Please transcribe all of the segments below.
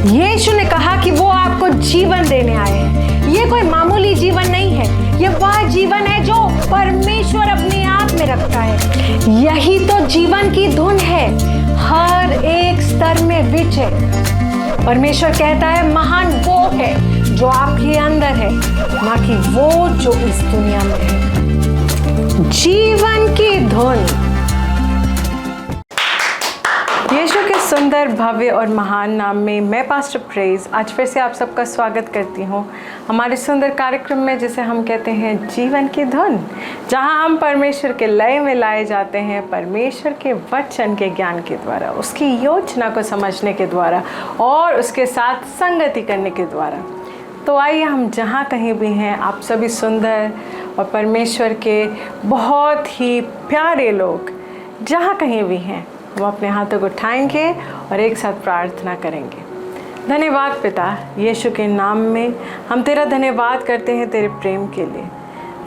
यीशु ने कहा कि वो आपको जीवन देने आए हैं। ये कोई मामूली जीवन नहीं है, ये वह जीवन है जो परमेश्वर अपने आप में रखता है। यही तो जीवन की धुन है, हर एक स्तर में विजय। परमेश्वर कहता है महान वो है जो आपके अंदर है, ना कि वो जो इस दुनिया में है। जीवन की धुन। यीशु के सुंदर, भव्य और महान नाम में मैं पास्टर प्रेज आज फिर से आप सबका स्वागत करती हूँ हमारे सुंदर कार्यक्रम में, जिसे हम कहते हैं जीवन की धुन, जहाँ हम परमेश्वर के लय में लाए जाते हैं, परमेश्वर के वचन के ज्ञान के द्वारा, उसकी योजना को समझने के द्वारा और उसके साथ संगति करने के द्वारा। तो आइए हम जहाँ कहीं भी हैं, आप सभी सुंदर और परमेश्वर के बहुत ही प्यारे लोग जहाँ कहीं भी हैं, वो अपने हाथों को उठाएंगे और एक साथ प्रार्थना करेंगे। धन्यवाद पिता, यीशु के नाम में हम तेरा धन्यवाद करते हैं तेरे प्रेम के लिए।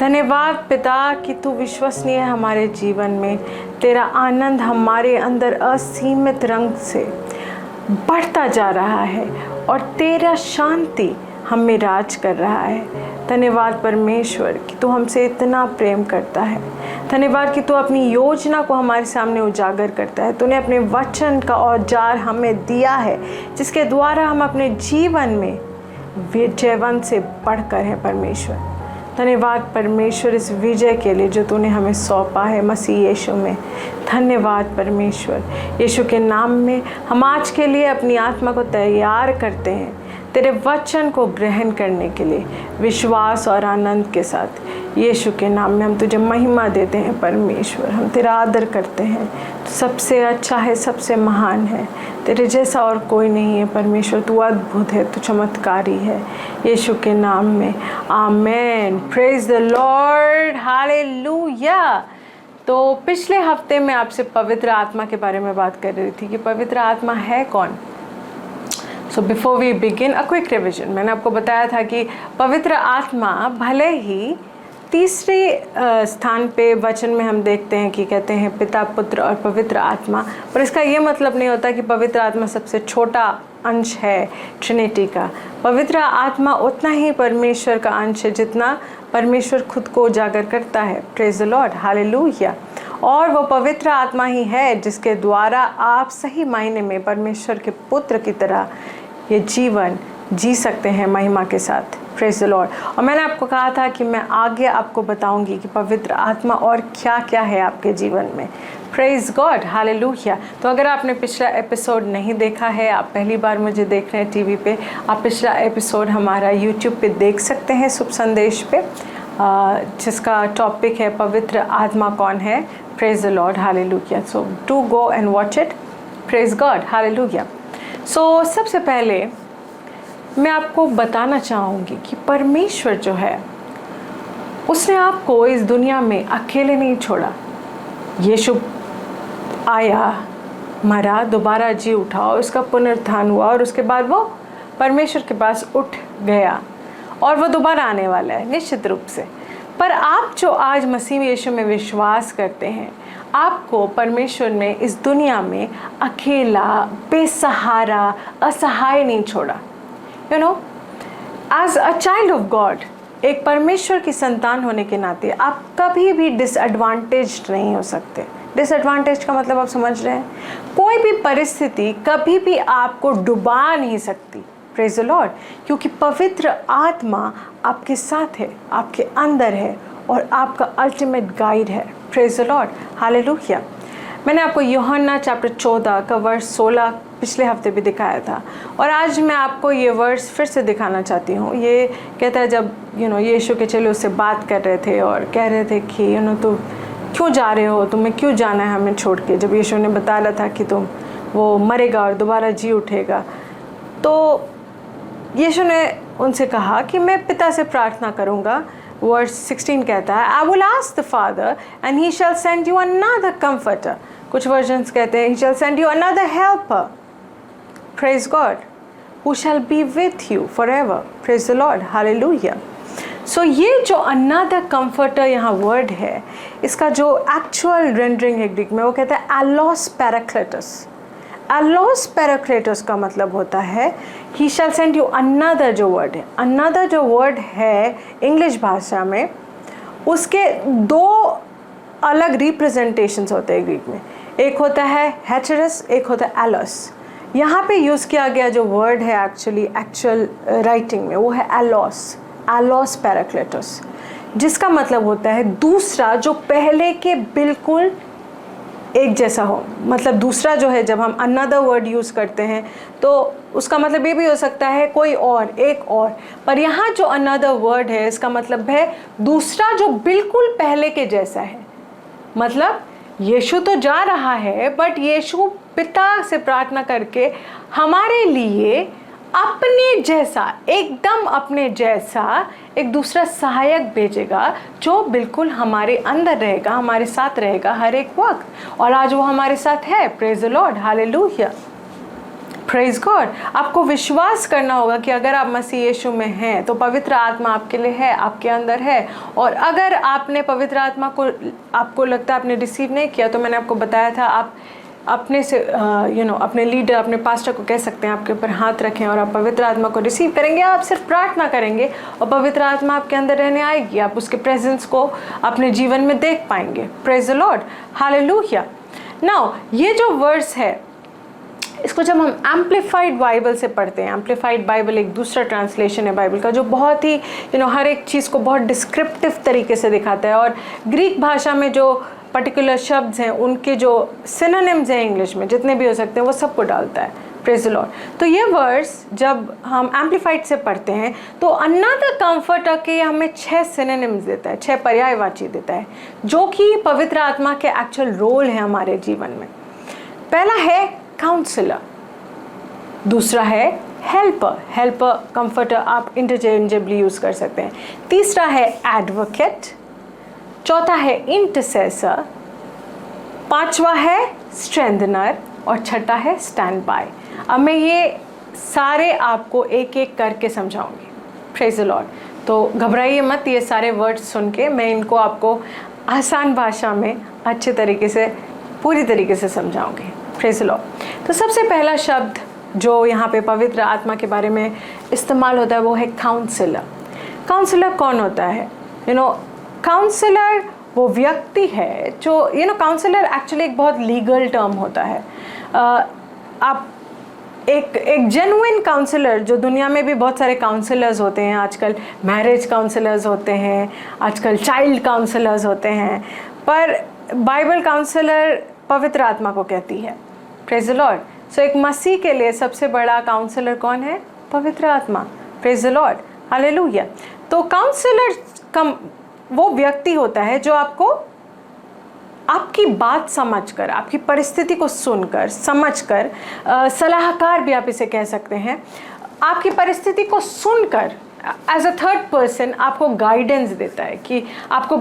धन्यवाद पिता कि तू विश्वसनीय है हमारे जीवन में। तेरा आनंद हमारे अंदर असीमित रंग से बढ़ता जा रहा है और तेरा शांति हम में राज कर रहा है। धन्यवाद परमेश्वर कि तू हमसे इतना प्रेम करता है। धन्यवाद कि तू अपनी योजना को हमारे सामने उजागर करता है। तूने अपने वचन का औजार हमें दिया है, जिसके द्वारा हम अपने जीवन में विजयवंत से बढ़कर हैं परमेश्वर। धन्यवाद परमेश्वर इस विजय के लिए जो तूने हमें सौंपा है मसीह यीशु में। धन्यवाद परमेश्वर। यीशु के नाम में हम आज के लिए अपनी आत्मा को तैयार करते हैं तेरे वचन को ग्रहण करने के लिए विश्वास और आनंद के साथ। यीशु के नाम में हम तुझे महिमा देते हैं परमेश्वर, हम तेरा आदर करते हैं। तू सबसे अच्छा है, सबसे महान है, तेरे जैसा और कोई नहीं है परमेश्वर। तू अद्भुत है, तू चमत्कारी है। यीशु के नाम में amen. Praise the Lord, hallelujah. तो पिछले हफ्ते मैं आपसे पवित्र आत्मा के बारे में बात कर रही थी कि पवित्र आत्मा है कौन। So before we begin a quick revision, मैंने आपको बताया था कि पवित्र आत्मा भले ही तीसरे स्थान पे वचन में हम देखते हैं कि कहते हैं पिता, पुत्र और पवित्र आत्मा, पर इसका ये मतलब नहीं होता कि पवित्र आत्मा सबसे छोटा अंश है ट्रिनिटी का। पवित्र आत्मा उतना ही परमेश्वर का अंश है जितना परमेश्वर खुद को उजागर करता है। Praise the Lord, hallelujah. और वो पवित्र आत्मा ही है जिसके द्वारा आप सही मायने में परमेश्वर के पुत्र की तरह ये जीवन जी सकते हैं महिमा के साथ। Praise the Lord. और मैंने आपको कहा था कि मैं आगे आपको बताऊंगी कि पवित्र आत्मा और क्या क्या है आपके जीवन में। Praise God, hallelujah. तो अगर आपने पिछला एपिसोड नहीं देखा है, आप पहली बार मुझे देख रहे हैं टीवी पे, आप पिछला एपिसोड हमारा यूट्यूब पे देख सकते हैं शुभ संदेश पे, जिसका टॉपिक है पवित्र आत्मा कौन है। Praise the Lord, hallelujah. So do go and watch it. Praise God, hallelujah. So सबसे पहले मैं आपको बताना चाहूँगी कि परमेश्वर जो है उसने आपको इस दुनिया में अकेले नहीं छोड़ा। यीशु आया, मरा, दोबारा जी उठा, उसका पुनरुत्थान हुआ और उसके बाद वो परमेश्वर के पास उठ गया और वो दोबारा आने वाला है निश्चित रूप से। पर आप जो आज मसीह यीशु में विश्वास करते हैं, आपको परमेश्वर ने इस दुनिया में अकेला, बेसहारा, असहाय नहीं छोड़ा। You know, as a child of God, एक परमेश्वर की संतान होने के नाते आप कभी भी डिसएडवांटेज्ड नहीं हो सकते। डिसएडवांटेज का मतलब आप समझ रहे हैं, कोई भी परिस्थिति कभी भी आपको डुबा नहीं सकती। प्रेज द लॉर्ड, क्योंकि पवित्र आत्मा आपके साथ है, आपके अंदर है और आपका अल्टीमेट गाइड है। Praise the Lord, hallelujah. मैंने आपको यूहन्ना चैप्टर 14 का वर्स 16 पिछले हफ्ते भी दिखाया था और आज मैं आपको ये वर्स फिर से दिखाना चाहती हूँ। ये कहता है जब यीशु के चेले उससे बात कर रहे थे और कह रहे थे कि तुम क्यों जा रहे हो, तुम्हें क्यों जाना है हमें छोड़ के। जब यीशु ने बताया था कि वो मरेगा और दोबारा जी उठेगा, तो यीशु ने उनसे कहा कि मैं पिता से प्रार्थना करूँगा। वर्स 16 कहता है, I will ask the father and he shall send you another comforter. कुछ वर्जन्स कहते हैं, he shall send you another helper, praise God, who shall be with you forever. Praise the Lord, hallelujah. So ये जो another comforter यहाँ word है, इसका जो actual rendering है ग्रीक में, वो कहता है एलोस पैराक्लेटस। एलोस पैराक्लेटोस का मतलब होता है ही शैल सेंड यू अनदर। जो वर्ड है अनदर, जो वर्ड है इंग्लिश भाषा में, उसके दो अलग रिप्रेजेंटेशंस होते हैं ग्रीक में। एक होता है हेटेरस, एक होता है एलोस। यहाँ पे यूज़ किया गया जो वर्ड है एक्चुअल राइटिंग में वो है एलोस, एलोस पैराक्लेटोस, जिसका मतलब होता है दूसरा जो पहले के बिल्कुल एक जैसा हो। मतलब दूसरा जो है, जब हम अनदर वर्ड यूज़ करते हैं तो उसका मतलब ये भी हो सकता है कोई और, एक और, पर यहाँ जो अनदर वर्ड है इसका मतलब है दूसरा जो बिल्कुल पहले के जैसा है। मतलब यीशु तो जा रहा है, बट यीशु पिता से प्रार्थना करके हमारे लिए अपने जैसा, एकदम अपने जैसा एक दूसरा सहायक भेजेगा जो बिल्कुल हमारे अंदर रहेगा, हमारे साथ रहेगा हर एक वक्त। और आज वो हमारे साथ है। Praise the Lord, hallelujah, praise God. आपको विश्वास करना होगा कि अगर आप मसीह यीशु में हैं तो पवित्र आत्मा आपके लिए है, आपके अंदर है। और अगर आपने पवित्र आत्मा को, आपको लगता है आपने रिसीव नहीं किया, तो मैंने आपको बताया था आप अपने से अपने लीडर, अपने पास्टर को कह सकते हैं आपके ऊपर हाथ रखें और आप पवित्र आत्मा को रिसीव करेंगे। आप सिर्फ प्रार्थना करेंगे और पवित्र आत्मा आपके अंदर रहने आएगी। आप उसके प्रेजेंस को अपने जीवन में देख पाएंगे। Praise the Lord, hallelujah. Now ये जो वर्स है इसको जब हम एम्पलीफाइड बाइबल से पढ़ते हैं, एम्पलीफाइड बाइबल एक दूसरा ट्रांसलेशन है बाइबल का जो बहुत ही हर एक चीज़ को बहुत डिस्क्रिप्टिव तरीके से दिखाता है। और ग्रीक भाषा में जो पर्टिकुलर शब्द हैं उनके जो सिनोनिम्स हैं इंग्लिश में जितने भी हो सकते हैं वो सबको डालता है। Praise the Lord. तो ये वर्ड्स जब हम एम्पलीफाइड से पढ़ते हैं तो अनदर कंफर्टर के हमें 6 सिनोनिम्स देता है, 6 पर्यायवाची देता है जो कि पवित्र आत्मा के एक्चुअल रोल है हमारे जीवन में। पहला है काउंसलर, दूसरा है हेल्पर, हेल्पर कंफर्टर आप इंटरचेंजेबली यूज़ कर सकते हैं। तीसरा है एडवोकेट, चौथा है इंटरसेसर, पांचवा है स्ट्रेंथनर और छठा है स्टैंड बाय। अब मैं ये सारे आपको एक एक करके समझाऊंगी। Praise the Lord. तो घबराइए मत, ये सारे वर्ड्स सुन के मैं इनको आपको आसान भाषा में अच्छे तरीके से, पूरी तरीके से समझाऊंगी। Praise the Lord. तो सबसे पहला शब्द जो यहाँ पे पवित्र आत्मा के बारे में इस्तेमाल होता है वो है काउंसलर। काउंसलर कौन होता है? काउंसलर वो व्यक्ति है जो काउंसलर एक्चुअली एक बहुत लीगल टर्म होता है। आप एक जेन्युइन काउंसलर, जो दुनिया में भी बहुत सारे काउंसलर्स होते हैं आजकल, मैरिज काउंसलर्स होते हैं, आजकल चाइल्ड काउंसलर्स होते हैं, पर बाइबल काउंसलर पवित्र आत्मा को कहती है। Praise the Lord. सो एक मसीह के लिए सबसे बड़ा काउंसलर कौन है? पवित्र आत्मा। Praise the Lord, hallelujah. तो काउंसलर का वो व्यक्ति होता है जो आपको आपकी बात समझकर, आपकी परिस्थिति को सुनकर, समझकर, सलाहकार भी आप इसे कह सकते हैं, आपकी परिस्थिति को सुनकर एज अ थर्ड पर्सन आपको गाइडेंस देता है कि आपको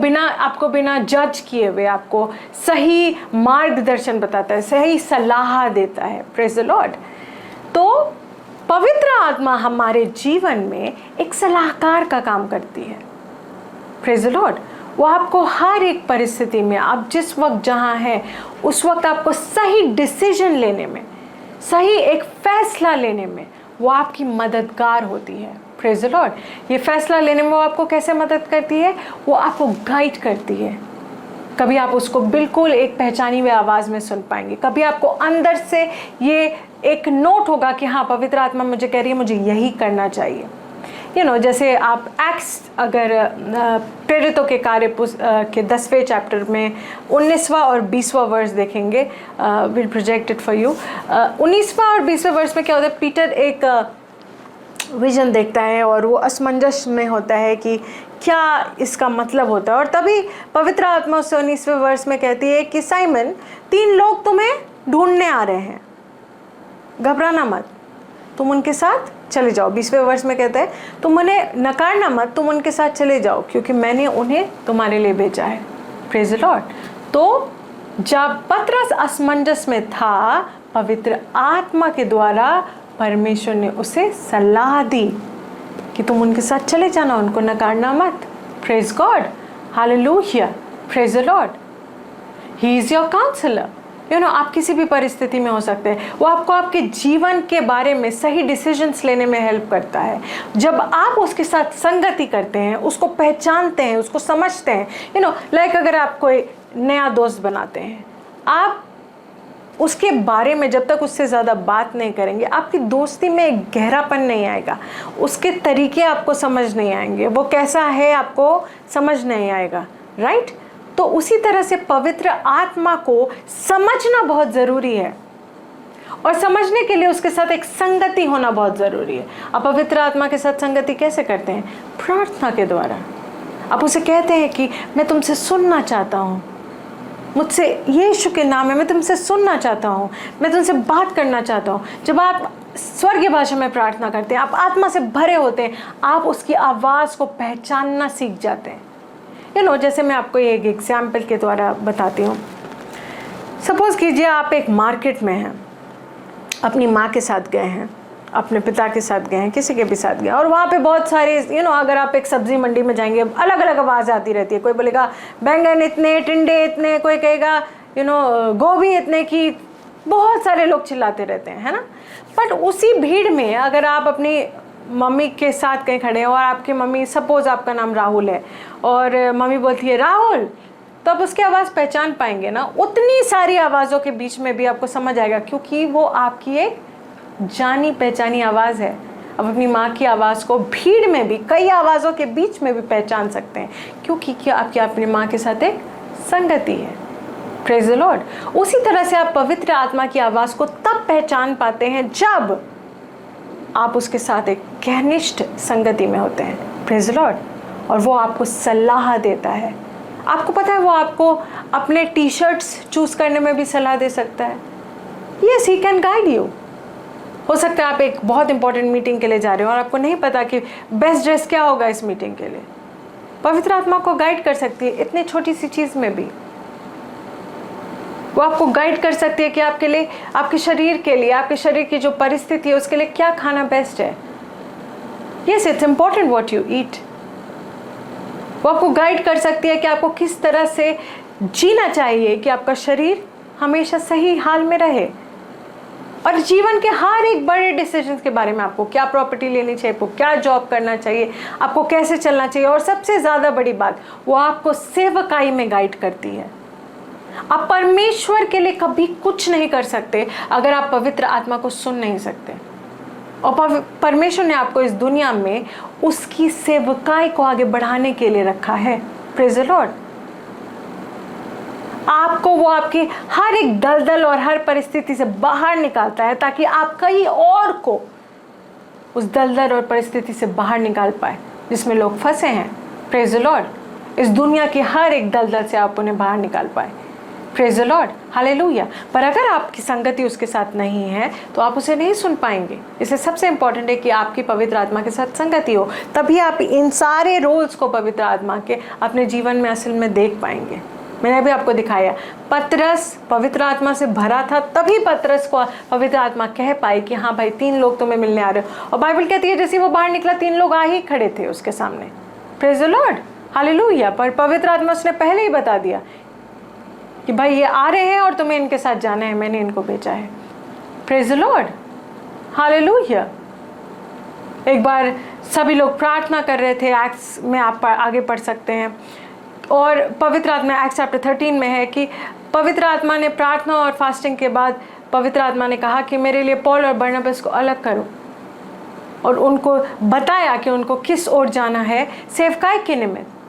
बिना जज किए हुए आपको सही मार्गदर्शन बताता है, सही सलाह देता है। Praise the Lord. तो पवित्र आत्मा हमारे जीवन में एक सलाहकार का काम करती है। Praise the Lord. वो आपको हर एक परिस्थिति में, आप जिस वक्त जहाँ हैं उस वक्त आपको सही डिसीजन लेने में, सही एक फैसला लेने में वो आपकी मददगार होती है। Praise the Lord. ये फैसला लेने में वो आपको कैसे मदद करती है? वो आपको गाइड करती है। कभी आप उसको बिल्कुल एक पहचानी हुई आवाज़ में सुन पाएंगे, कभी आपको अंदर से ये एक नोट होगा कि हाँ, पवित्र आत्मा मुझे कह रही है मुझे यही करना चाहिए। जैसे आप एक्ट्स, अगर प्रेरितों के कार्य के 10वें चैप्टर में 19वां और 20वां वर्स देखेंगे, will project it for you. 19वां और 20वें वर्स में क्या होता है? पीटर एक विजन देखता है और वो असमंजस में होता है कि क्या इसका मतलब होता है। और तभी पवित्र आत्मा उससे 19वें वर्स में कहती है कि साइमन, 3 लोग तुम्हें ढूंढने आ रहे हैं, घबराना मत, तुम उनके साथ चले जाओ। 20वें वर्ष में कहता है तुम उन्हें नकारना मत, तुम उनके साथ चले जाओ क्योंकि मैंने उन्हें तुम्हारे लिए भेजा है। Praise the Lord. तो जब पतरस असमंजस में था, पवित्र आत्मा के द्वारा परमेश्वर ने उसे सलाह दी कि तुम उनके साथ चले जाना, उनको नकारना मत। Praise God, hallelujah, praise the Lord. He is your counsellor. आप किसी भी परिस्थिति में हो सकते हैं। वो आपको आपके जीवन के बारे में सही डिसीजंस लेने में हेल्प करता है। जब आप उसके साथ संगति करते हैं, उसको पहचानते हैं, उसको समझते हैं, लाइक अगर आप कोई नया दोस्त बनाते हैं, आप उसके बारे में जब तक उससे ज़्यादा बात नहीं करेंगे, आपकी दोस्ती में एक गहरापन नहीं आएगा, उसके तरीके आपको समझ नहीं आएंगे, वो कैसा है आपको समझ नहीं आएगा, राइट। तो उसी तरह से पवित्र आत्मा को समझना बहुत ज़रूरी है, और समझने के लिए उसके साथ एक संगति होना बहुत ज़रूरी है। आप पवित्र आत्मा के साथ संगति कैसे करते हैं? प्रार्थना के द्वारा। आप उसे कहते हैं कि मैं तुमसे सुनना चाहता हूँ, मुझसे यीशु के नाम में मैं तुमसे सुनना चाहता हूँ, मैं तुमसे बात करना चाहता हूँ। जब आप स्वर्गीय भाषा में प्रार्थना करते हैं, आप आत्मा से भरे होते हैं, आप उसकी आवाज़ को पहचानना सीख जाते हैं। जैसे मैं आपको एक एग्जाम्पल के द्वारा बताती हूँ। सपोज़ कीजिए आप एक मार्केट में हैं, अपनी माँ के साथ गए हैं, अपने पिता के साथ गए हैं, किसी के भी साथ गए, और वहाँ पे बहुत सारे अगर आप एक सब्ज़ी मंडी में जाएंगे, अलग अलग आवाज़ आती रहती है। कोई बोलेगा बैंगन इतने, टिंडे इतने, कोई कहेगा गोभी इतने की, बहुत सारे लोग चिल्लाते रहते हैं, है ना। बट उसी भीड़ में अगर आप अपनी मम्मी के साथ कहीं खड़े हैं, और आपकी मम्मी, सपोज़ आपका नाम राहुल है, और मम्मी बोलती है राहुल, तो आप उसकी आवाज़ पहचान पाएंगे ना। उतनी सारी आवाज़ों के बीच में भी आपको समझ आएगा, क्योंकि वो आपकी एक जानी पहचानी आवाज़ है। अब अपनी माँ की आवाज़ को भीड़ में भी, कई आवाज़ों के बीच में भी पहचान सकते हैं, क्योंकि क्या आपकी अपनी माँ के साथ एक संगति है। Praise the Lord. उसी तरह से आप पवित्र आत्मा की आवाज़ को तब पहचान पाते हैं जब आप उसके साथ एक घनिष्ठ संगति में होते हैं। Praise the Lord. और वो आपको सलाह देता है। आपको पता है, वो आपको अपने टी शर्ट्स चूज़ करने में भी सलाह दे सकता है। Yes, he can guide you. हो सकता है आप एक बहुत इंपॉर्टेंट मीटिंग के लिए जा रहे हो और आपको नहीं पता कि बेस्ट ड्रेस क्या होगा इस मीटिंग के लिए। पवित्र आत्मा को गाइड कर सकती है इतनी छोटी सी चीज़ में भी। वो आपको गाइड कर सकती है कि आपके लिए, आपके शरीर के लिए, आपके शरीर की जो परिस्थिति है उसके लिए क्या खाना बेस्ट है। Yes, it's important what you eat. वो आपको गाइड कर सकती है कि आपको किस तरह से जीना चाहिए कि आपका शरीर हमेशा सही हाल में रहे। और जीवन के हर एक बड़े डिसीजंस के बारे में, आपको क्या प्रॉपर्टी लेनी चाहिए, आपको क्या जॉब करना चाहिए, आपको कैसे चलना चाहिए, और सबसे ज़्यादा बड़ी बात, वो आपको सेवकाई में गाइड करती है। आप परमेश्वर के लिए कभी कुछ नहीं कर सकते अगर आप पवित्र आत्मा को सुन नहीं सकते। और परमेश्वर ने आपको इस दुनिया में उसकी सेवकाई को आगे बढ़ाने के लिए रखा है। Praise the Lord. आपको वो आपकी हर एक दलदल और हर परिस्थिति से बाहर निकालता है, ताकि आप कई और को उस दलदल और परिस्थिति से बाहर निकाल पाए जिसमें लोग फंसे हैं। Praise the Lord. इस दुनिया की हर एक दलदल से आप उन्हें बाहर निकाल पाए। Praise the Lord, hallelujah. पर अगर आपकी संगति उसके साथ नहीं है तो आप उसे नहीं सुन पाएंगे। इसलिए सबसे इंपॉर्टेंट है कि आपकी पवित्र आत्मा के साथ संगति हो, तभी आप इन सारे रोल्स को पवित्र आत्मा के अपने जीवन में असल में देख पाएंगे। मैंने अभी आपको दिखाया, पतरस पवित्र आत्मा से भरा था, तभी पतरस को पवित्र आत्मा कह पाई कि हाँ भाई 3 लोग तुम्हें मिलने आ रहे हो। और बाइबल कहती है जैसे वो बाहर निकला 3 लोग आ ही खड़े थे उसके सामने। Praise the Lord, hallelujah. पर पवित्र आत्मा उसने पहले ही बता दिया कि भाई ये आ रहे हैं और तुम्हें इनके साथ जाना है, मैंने इनको भेजा है। Praise the Lord, hallelujah. एक बार सभी लोग प्रार्थना कर रहे थे, एक्ट्स में आप आगे पढ़ सकते हैं। और पवित्र आत्मा एक्ट्स चैप्टर 13 में है कि पवित्र आत्मा ने प्रार्थना और फास्टिंग के बाद पवित्र आत्मा ने कहा कि मेरे लिए पौल और बरनबास को अलग करो, और उनको बताया कि उनको किस ओर जाना है सेवकाई के निमित्त।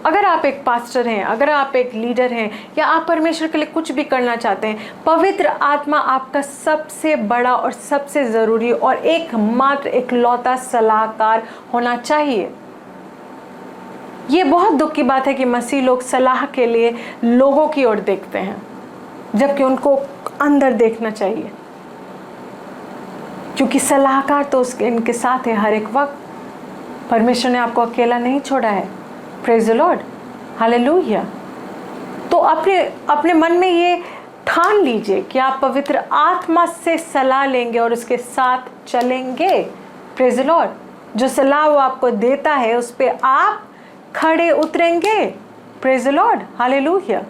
अगर आप एक पास्टर हैं, अगर आप एक लीडर हैं, या आप परमेश्वर के लिए कुछ भी करना चाहते हैं, पवित्र आत्मा आपका सबसे बड़ा और सबसे ज़रूरी और एकमात्र इकलौता सलाहकार होना चाहिए। ये बहुत दुख की बात है कि मसीह लोग सलाह के लिए लोगों की ओर देखते हैं, जबकि उनको अंदर देखना चाहिए, क्योंकि सलाहकार तो इनके साथ है हर एक वक्त। परमेश्वर ने आपको अकेला नहीं छोड़ा है। Praise the Lord, hallelujah. तो अपने मन में ये ठान लीजिए कि आप पवित्र आत्मा से सलाह लेंगे और उसके साथ चलेंगे। Praise the Lord. जो सलाह वो आपको देता है उस पर आप खड़े उतरेंगे। Praise the Lord, hallelujah.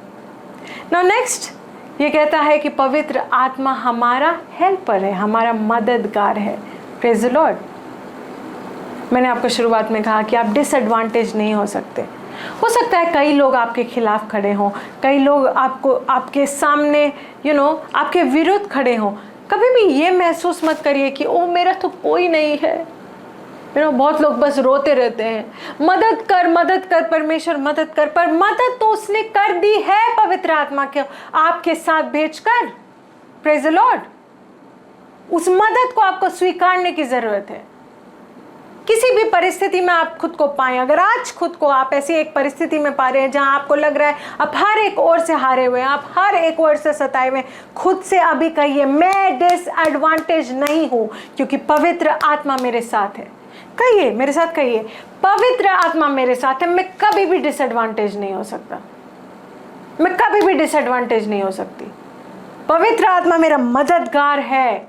Now next, ये कहता है कि पवित्र आत्मा हमारा हेल्पर है, हमारा मददगार है। Praise the Lord. मैंने आपको शुरुआत में कहा कि आप डिसएडवांटेज नहीं हो सकते। हो सकता है कई लोग आपके खिलाफ खड़े हों, कई लोग आपके सामने आपके विरुद्ध खड़े हों। कभी भी ये महसूस मत करिए कि ओ मेरा तो कोई नहीं है। बहुत लोग बस रोते रहते हैं, मदद कर परमेश्वर, मदद कर। पर मदद तो उसने कर दी है पवित्र आत्मा के आपके साथ भेजकर। Praise the Lord. उस मदद को आपको स्वीकारने की जरूरत है। किसी भी परिस्थिति में आप खुद को पाएं, अगर आज खुद को आप ऐसी एक परिस्थिति में पा रहे हैं जहां आपको लग रहा है आप हर एक ओर से हारे हुए हैं, आप हर एक ओर से सताए हुए, खुद से अभी कहिए मैं डिसएडवांटेज नहीं हूं, क्योंकि पवित्र आत्मा मेरे साथ है। कहिए, मेरे साथ कहिए, पवित्र आत्मा मेरे साथ है। मैं कभी भी डिसएडवांटेज नहीं हो सकता, मैं कभी भी डिसएडवांटेज नहीं हो सकती। पवित्र आत्मा मेरा मददगार है,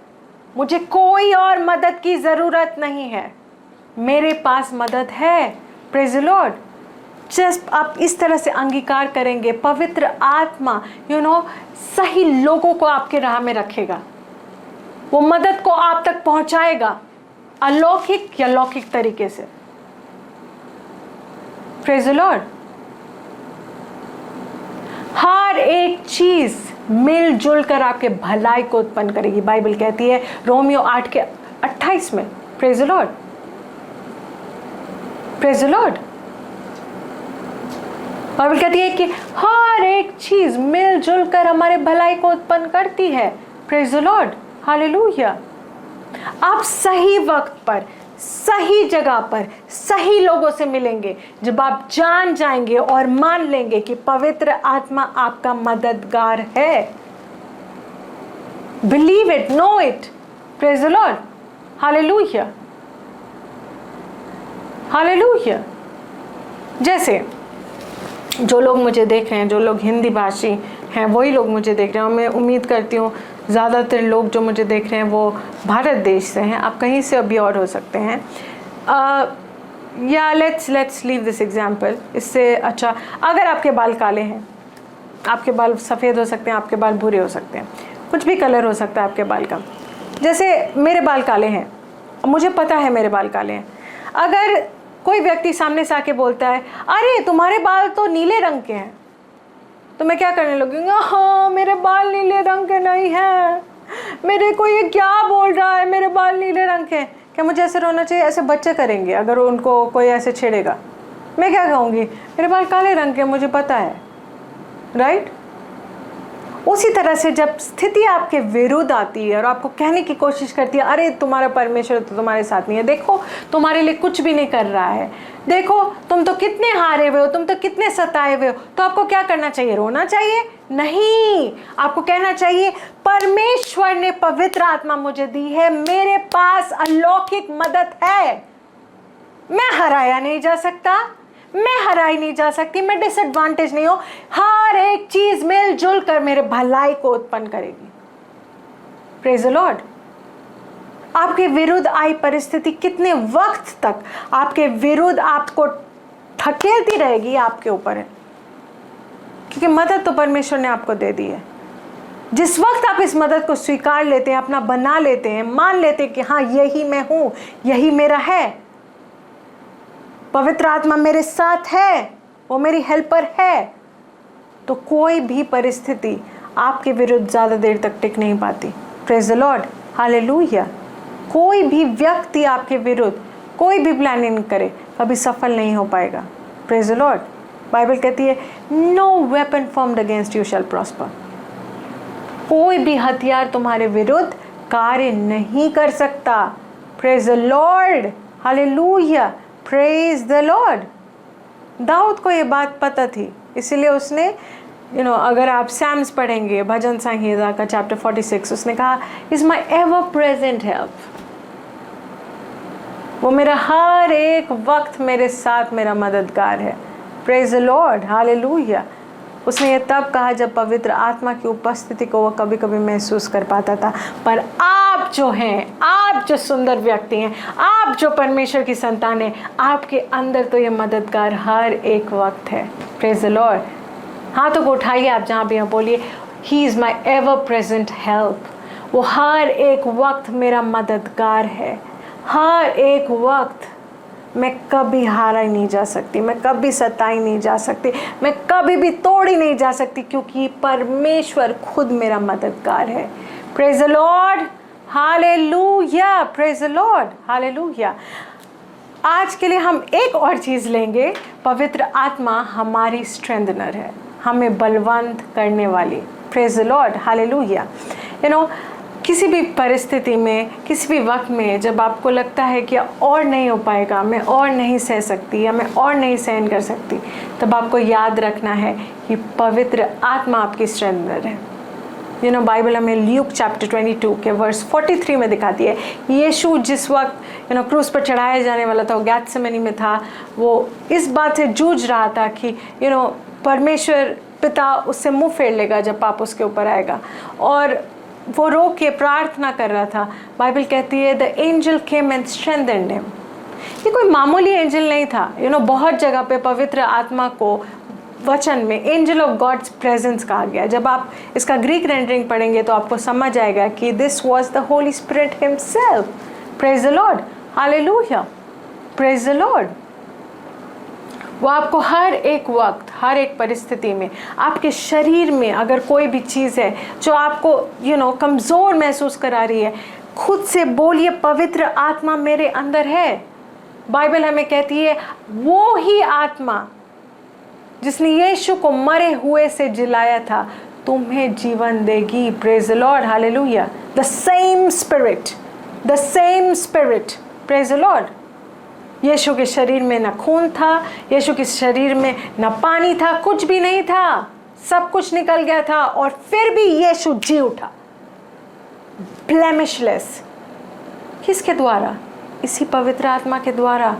मुझे कोई और मदद की जरूरत नहीं है, मेरे पास मदद है। Praise the Lord. जस्ट आप इस तरह से अंगीकार करेंगे, पवित्र आत्मा सही लोगों को आपके राह में रखेगा, वो मदद को आप तक पहुंचाएगा, अलौकिक या लौकिक तरीके से। Praise the Lord. हर एक चीज मिलजुल कर आपके भलाई को उत्पन्न करेगी, बाइबल कहती है रोमियो 8:28 में। Praise the Lord. Praise the Lord. Bible कहती है कि हर एक चीज मिलजुल कर हमारे भलाई को उत्पन्न करती है। Praise the Lord. हालेलुया। आप सही वक्त पर, सही जगह पर, सही लोगों से मिलेंगे जब आप जान जाएंगे और मान लेंगे कि पवित्र आत्मा आपका मददगार है। Believe it, know it. Praise the Lord. Hallelujah. Hallelujah. जैसे जो लोग मुझे देख रहे हैं, जो लोग हिंदी भाषी हैं, वही लोग मुझे देख रहे हैं, और मैं उम्मीद करती हूँ ज़्यादातर लोग जो मुझे देख रहे हैं वो भारत देश से हैं। आप कहीं से भी और हो सकते हैं। या लेट्स लीव दिस एग्जाम्पल। इससे अच्छा, अगर आपके बाल काले हैं, आपके बाल सफ़ेद हो सकते हैं, आपके बाल भूरे हो सकते हैं, कुछ भी कलर हो सकता है आपके बाल का। जैसे मेरे बाल काले हैं, मुझे पता है मेरे बाल काले हैं। अगर कोई व्यक्ति सामने से आके बोलता है अरे तुम्हारे बाल तो नीले रंग के हैं, तो मैं क्या करने लगूंगी? हाँ, मेरे बाल नीले रंग के नहीं हैं, मेरे को ये क्या बोल रहा है, मेरे बाल नीले रंग के हैं। क्या मुझे ऐसे रोना चाहिए? ऐसे बच्चे करेंगे अगर उनको कोई ऐसे छेड़ेगा। मैं क्या कहूँगी? मेरे बाल काले रंग के, मुझे पता है। राइट? उसी तरह से जब स्थिति आपके विरुद्ध आती है और आपको कहने की कोशिश करती है अरे तुम्हारा परमेश्वर तो तुम्हारे साथ नहीं है, देखो तुम्हारे लिए कुछ भी नहीं कर रहा है, देखो तुम तो कितने हारे हुए हो, तुम तो कितने सताए हुए हो, तो आपको क्या करना चाहिए? रोना चाहिए? नहीं, आपको कहना चाहिए परमेश्वर ने पवित्र आत्मा मुझे दी है, मेरे पास अलौकिक मदद है, मैं हराया नहीं जा सकता, मैं हराई नहीं जा सकती, मैं डिसएडवांटेज नहीं हूं। हर एक चीज मिलजुल कर मेरे भलाई को उत्पन्न करेगी। Praise the Lord. आपके विरुद्ध आई परिस्थिति कितने वक्त तक आपके विरुद्ध आपको धकेलती रहेगी, आपके ऊपर है, क्योंकि मदद तो परमेश्वर ने आपको दे दी है। जिस वक्त आप इस मदद को स्वीकार लेते हैं, अपना बना लेते हैं, मान लेते हैं कि हाँ यही मैं हूं, यही मेरा है, पवित्र आत्मा मेरे साथ है, वो मेरी हेल्पर है, तो कोई भी परिस्थिति आपके विरुद्ध ज़्यादा देर तक टिक नहीं पाती। Praise the Lord. हालेलुया। कोई भी व्यक्ति आपके विरुद्ध कोई भी प्लानिंग करे कभी सफल नहीं हो पाएगा। Praise the Lord. बाइबल कहती है no weapon formed against you shall prosper. कोई भी हथियार तुम्हारे विरुद्ध कार्य नहीं कर सकता। Praise the Lord. Hallelujah. Praise the Lord. दाऊद को ये बात पता थी, इसीलिए उसने अगर आप सैम्स पढ़ेंगे, भजन संहिता का चैप्टर 46, उसने कहा is my ever present help. वो मेरा हर एक वक्त मेरे साथ मेरा मददगार है। Praise the Lord. हालेलुया। उसने ये तब कहा जब पवित्र आत्मा की उपस्थिति को वो कभी कभी महसूस कर पाता था। पर आप जो हैं, आप जो सुंदर व्यक्ति हैं, आप जो परमेश्वर की संतान हैं, आपके अंदर तो ये मददगार हर एक वक्त है। Praise the Lord. हाथों को उठाइए आप जहाँ भी हैं, बोलिए he is my ever present help. वो हर एक वक्त मेरा मददगार है। हर एक वक्त मैं कभी हारा नहीं जा सकती, मैं कभी सताई नहीं जा सकती, मैं कभी भी तोड़ी नहीं जा सकती, क्योंकि परमेश्वर खुद मेरा मददगार है। Praise the Lord, hallelujah, praise the Lord, hallelujah. आज के लिए हम एक और चीज़ लेंगे। पवित्र आत्मा हमारी स्ट्रेंथनर है, हमें बलवंत करने वाली। Praise the Lord, hallelujah. किसी भी परिस्थिति में, किसी भी वक्त में जब आपको लगता है कि और नहीं हो पाएगा, मैं और नहीं सह सकती या मैं और नहीं सहन कर सकती, तब आपको याद रखना है कि पवित्र आत्मा आपकी स्ट्रेंथनर है। बाइबल हमें ल्यूक चैप्टर 22 के वर्स 43 में दिखाती है। यीशु जिस वक्त क्रूस पर चढ़ाया जाने वाला था, वो गेत्सेमनी में था, वो इस बात से जूझ रहा था कि परमेश्वर पिता उससे मुंह फेर लेगा जब पाप उसके ऊपर आएगा, और वो रो के प्रार्थना कर रहा था। बाइबल कहती है the angel came and strengthened him. ये कोई मामूली एंजल नहीं था। बहुत जगह पे पवित्र आत्मा को वचन में एंजल ऑफ गॉड्स प्रेजेंस कहा गया। जब आप इसका ग्रीक रेंडरिंग पढ़ेंगे तो आपको समझ आएगा कि this was the Holi spirit himself. Praise the Lord, hallelujah, praise the Lord. वो आपको हर एक वक्त, हर एक परिस्थिति में, आपके शरीर में अगर कोई भी चीज़ है जो आपको कमज़ोर महसूस करा रही है, खुद से बोलिए पवित्र आत्मा मेरे अंदर है। बाइबल हमें कहती है वो ही आत्मा जिसने यीशु को मरे हुए से जिलाया था तुम्हें जीवन देगी। Praise the Lord, hallelujah. The same spirit, the same spirit, praise the Lord. Yeshu के शरीर में न खून था, यीशु के शरीर में न पानी था, कुछ भी नहीं था, सब कुछ निकल गया था, और फिर भी यीशु जी उठा ब्लेमिशलेस। किसके द्वारा? इसी पवित्र आत्मा के द्वारा।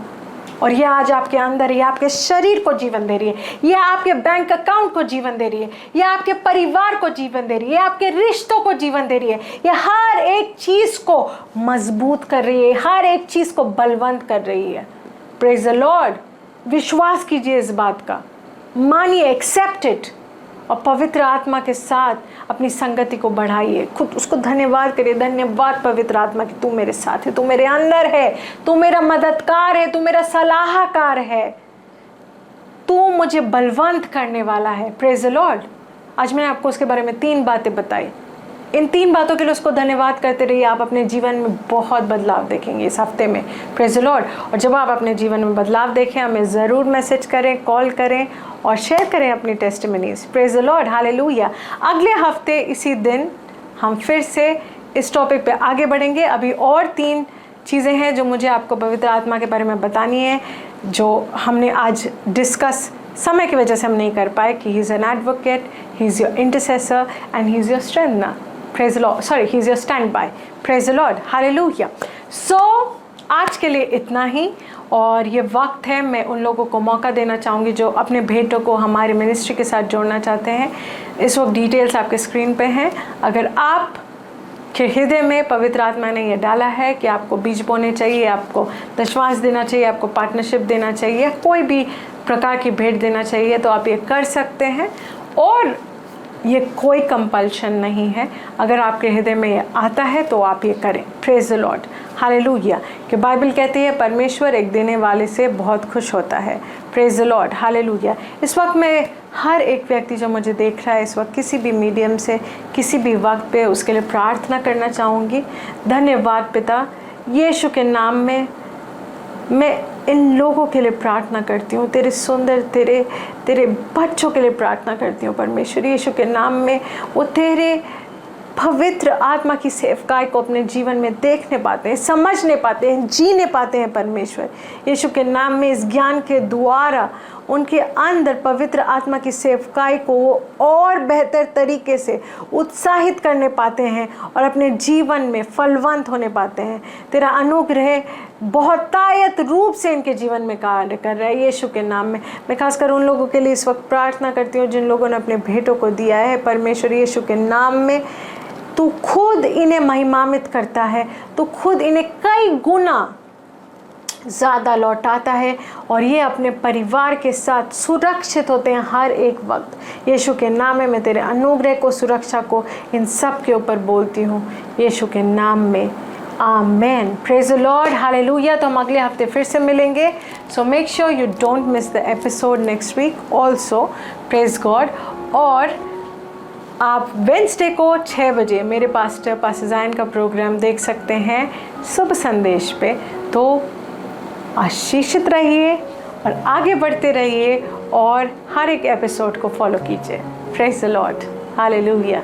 और यह आज आपके अंदर, यह आपके शरीर को जीवन दे रही है, यह आपके बैंक अकाउंट को जीवन दे रही है, यह आपके परिवार को जीवन दे रही है, यह आपके रिश्तों को जीवन दे रही है, यह हर एक चीज को मजबूत कर रही है, हर एक चीज को बलवंत कर रही है। Praise the Lord. विश्वास कीजिए इस बात का, मानिए, एक्सेप्ट इट, और पवित्र आत्मा के साथ अपनी संगति को बढ़ाइए। खुद उसको धन्यवाद करिए, धन्यवाद पवित्र आत्मा कि तू मेरे साथ है, तू मेरे अंदर है, तू मेरा मददगार है, तू मेरा सलाहकार है, तू मुझे बलवंत करने वाला है। Praise the Lord. आज मैंने आपको उसके बारे में 3 बातें बताई। इन 3 बातों के लिए उसको धन्यवाद करते रहिए। आप अपने जीवन में बहुत बदलाव देखेंगे इस हफ्ते में। Praise the Lord. और जब आप अपने जीवन में बदलाव देखें, हमें ज़रूर मैसेज करें, कॉल करें और शेयर करें अपनी testimonies. Praise the Lord, hallelujah. अगले हफ्ते इसी दिन हम फिर से इस टॉपिक पे आगे बढ़ेंगे। अभी और 3 चीज़ें हैं जो मुझे आपको पवित्र आत्मा के बारे में बतानी है, जो हमने आज डिस्कस समय की वजह से हम नहीं कर पाए, कि he is an advocate, he is your intercessor and he is your strengthener. Praise the Lord. Sorry, He's your standby. Praise the Lord. Hallelujah. So आज के लिए इतना ही। और ये वक्त है, मैं उन लोगों को मौका देना चाहूँगी जो अपने भेंटों को हमारे मिनिस्ट्री के साथ जोड़ना चाहते हैं। इस वक्त डिटेल्स आपके स्क्रीन पे हैं। अगर आप के हृदय में पवित्र आत्मा ने ये डाला है कि आपको बीज बोने चाहिए, आपको दशमांश देना चाहिए, आपको पार्टनरशिप देना चाहिए, कोई भी प्रकार की भेंट देना चाहिए, तो आप ये कर सकते हैं। और ये कोई कंपल्शन नहीं है, अगर आपके हृदय में ये आता है तो आप ये करें। Praise the Lord, hallelujah. कि बाइबल कहती है परमेश्वर एक देने वाले से बहुत खुश होता है। Praise the Lord, hallelujah. इस वक्त मैं हर एक व्यक्ति जो मुझे देख रहा है इस वक्त किसी भी मीडियम से, किसी भी वक्त पे, उसके लिए प्रार्थना करना चाहूँगी। धन्यवाद पिता, यीशु के नाम में मैं इन लोगों के लिए प्रार्थना करती हूँ, तेरे सुंदर तेरे बच्चों के लिए प्रार्थना करती हूँ परमेश्वर यीशु के नाम में। वो तेरे पवित्र आत्मा की सेवकाई को अपने जीवन में देखने पाते हैं, समझने पाते हैं, जीने पाते हैं परमेश्वर यीशु के नाम में। इस ज्ञान के द्वारा उनके अंदर पवित्र आत्मा की सेवकाई को वो और बेहतर तरीके से उत्साहित करने पाते हैं और अपने जीवन में फलवंत होने पाते हैं। तेरा अनुग्रह बहुतायत रूप से इनके जीवन में कार्य कर रहा है यीशु के नाम में। मैं खासकर उन लोगों के लिए इस वक्त प्रार्थना करती हूँ जिन लोगों ने अपने भेंटों को दिया है परमेश्वर यीशु के नाम में। तू खुद इन्हें महिमान्वित करता है, तू खुद इन्हें कई गुना ज़्यादा लौटाता है और ये अपने परिवार के साथ सुरक्षित होते हैं हर एक वक्त। यीशु के नाम में मैं तेरे अनुग्रह को, सुरक्षा को इन सब के ऊपर बोलती हूँ, यीशु के नाम में, amen. Praise the Lord, hallelujah. तो हम अगले हफ्ते फिर से मिलेंगे। So make sure you don't miss the episode next week also. Praise God. और आप वेंसडे को 6 बजे मेरे पास्टर ज़ायन का प्रोग्राम देख सकते हैं शुभ संदेश पे। तो आशीषित रहिए और आगे बढ़ते रहिए और हर एक एपिसोड को फॉलो कीजिए। Praise the Lord, hallelujah.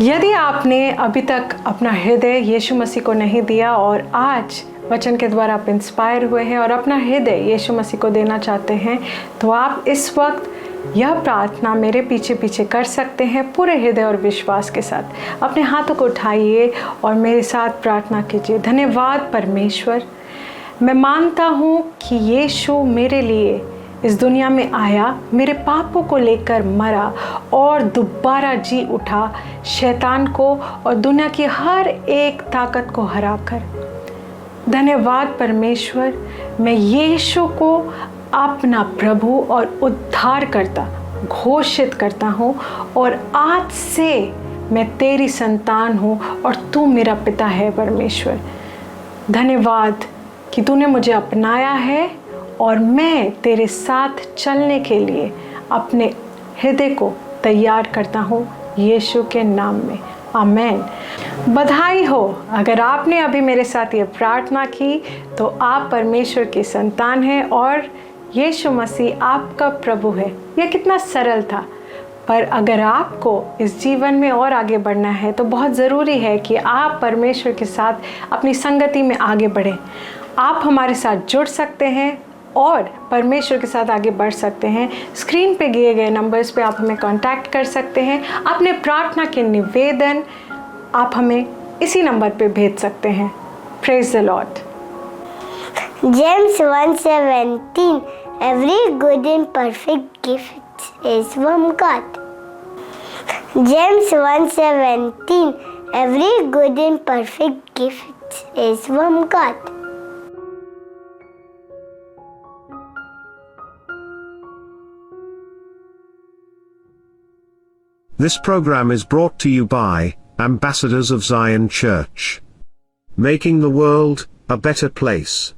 यदि आपने अभी तक अपना हृदय यीशु मसीह को नहीं दिया और आज वचन के द्वारा आप इंस्पायर हुए हैं और अपना हृदय यीशु मसीह को देना चाहते हैं, तो आप इस वक्त यह प्रार्थना मेरे पीछे पीछे कर सकते हैं पूरे हृदय और विश्वास के साथ। अपने हाथों को उठाइए और मेरे साथ प्रार्थना कीजिए। धन्यवाद परमेश्वर, मैं मानता हूँ कि यीशु मेरे लिए इस दुनिया में आया, मेरे पापों को लेकर मरा और दोबारा जी उठा, शैतान को और दुनिया की हर एक ताकत को हराकर। धन्यवाद परमेश्वर, मैं यीशु को अपना प्रभु और उद्धारकर्ता घोषित करता हूँ और आज से मैं तेरी संतान हूँ और तू मेरा पिता है परमेश्वर। धन्यवाद कि तूने मुझे अपनाया है और मैं तेरे साथ चलने के लिए अपने हृदय को तैयार करता हूँ यीशु के नाम में, आमेन। बधाई हो, अगर आपने अभी मेरे साथ ये प्रार्थना की तो आप परमेश्वर की संतान हैं और यीशु मसीह आपका प्रभु है। यह कितना सरल था, पर अगर आपको इस जीवन में और आगे बढ़ना है तो बहुत ज़रूरी है कि आप परमेश्वर के साथ अपनी संगति में आगे बढ़ें। आप हमारे साथ जुड़ सकते हैं और परमेश्वर के साथ आगे बढ़ सकते हैं। स्क्रीन पे दिए गए नंबर्स पे आप हमें कांटेक्ट कर सकते हैं। अपने प्रार्थना के निवेदन आप हमें इसी नंबर पे भेज सकते हैं। Praise the Lord. James 1:17 Every good and perfect gift is from God. James 1:17 Every good and perfect gift is from God. This program is brought to you by Ambassadors of Zion Church, making the world a better place.